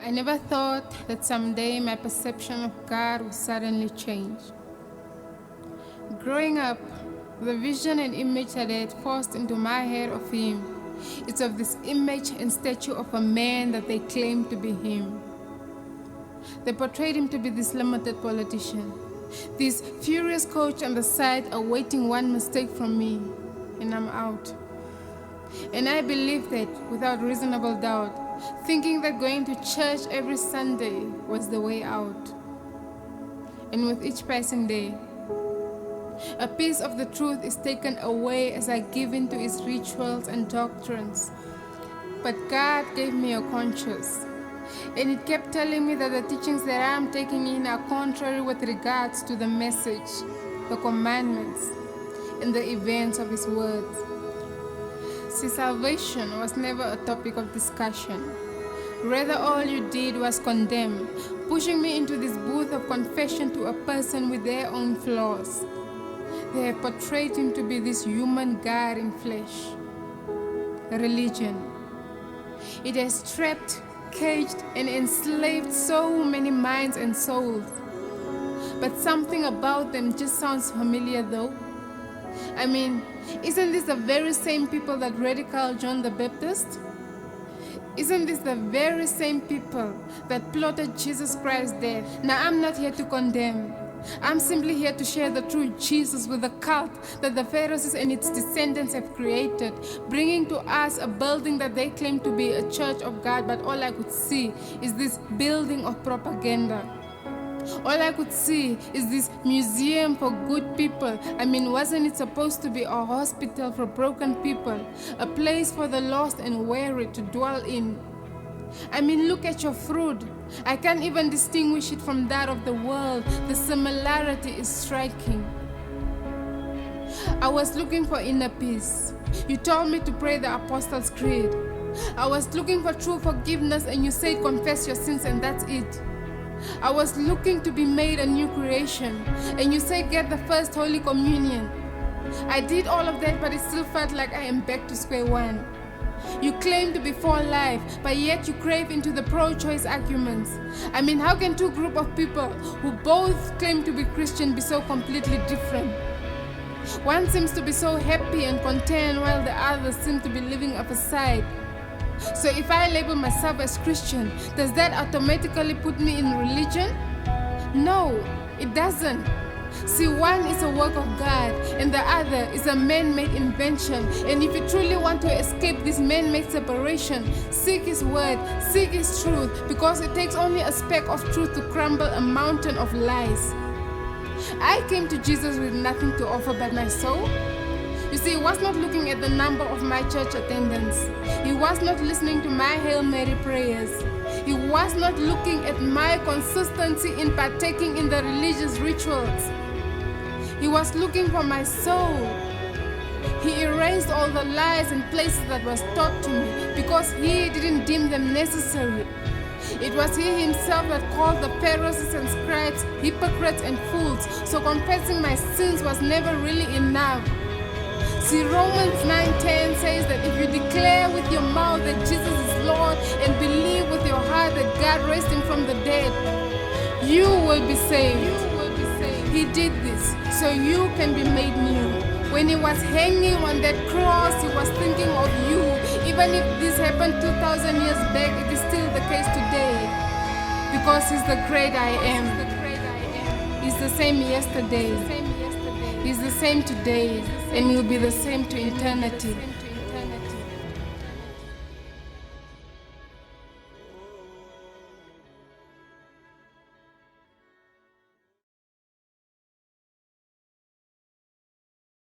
I never thought that someday my perception of God would suddenly change. Growing up, the vision and image that I had forced into my head of him is of this image and statue of a man that they claimed to be him. They portrayed him to be this limited politician, this furious coach on the side awaiting one mistake from me, and I'm out. And I believed that without reasonable doubt, thinking that going to church every Sunday was the way out. And with each passing day, a piece of the truth is taken away as I give in to its rituals and doctrines. But God gave me a conscience, and it kept telling me that the teachings that I am taking in are contrary with regards to the message, the commandments, and the events of His words. See, salvation was never a topic of discussion. Rather, all you did was condemn, pushing me into this booth of confession to a person with their own flaws. They have portrayed him to be this human God in flesh. Religion. It has trapped, caged, and enslaved so many minds and souls. But something about them just sounds familiar though. I mean, isn't this the very same people that ridiculed John the Baptist? Isn't this the very same people that plotted Jesus Christ's death? Now, I'm not here to condemn. I'm simply here to share the true Jesus with the cult that the Pharisees and its descendants have created, bringing to us a building that they claim to be a church of God, but all I could see is this building of propaganda. All I could see is this museum for good people. I mean, wasn't it supposed to be a hospital for broken people, a place for the lost and weary to dwell in? I mean, look at your fruit. I can't even distinguish it from that of the world. The similarity is striking. I was looking for inner peace. You told me to pray the Apostles' Creed. I was looking for true forgiveness, and you said confess your sins and that's it. I was looking to be made a new creation, and you said get the first Holy Communion. I did all of that, but it still felt like I am back to square one. You claim to be for life, but yet you crave into the pro-choice arguments. I mean, how can two groups of people who both claim to be Christian be so completely different? One seems to be so happy and content, while the other seems to be living a facade. So if I label myself as Christian, does that automatically put me in religion? No, it doesn't. See, one is a work of God, and the other is a man-made invention. And if you truly want to escape this man-made separation, seek His word, seek His truth, because it takes only a speck of truth to crumble a mountain of lies. I came to Jesus with nothing to offer but my soul. You see, He was not looking at the number of my church attendance. He was not listening to my Hail Mary prayers. He was not looking at my consistency in partaking in the religious rituals. He was looking for my soul. He erased all the lies and places that was taught to me because He didn't deem them necessary. It was He Himself that called the Pharisees and scribes hypocrites and fools, so confessing my sins was never really enough. See, Romans 9:10 says that if you declare with your mouth that Jesus is Lord and believe with your heart that God raised Him from the dead, you will be saved. He did this so you can be made new. When He was hanging on that cross, He was thinking of you. Even if this happened 2,000 years back, it is still the case today. Because He's the great I am. He's the same yesterday. He's the same today, and He'll be the same to eternity.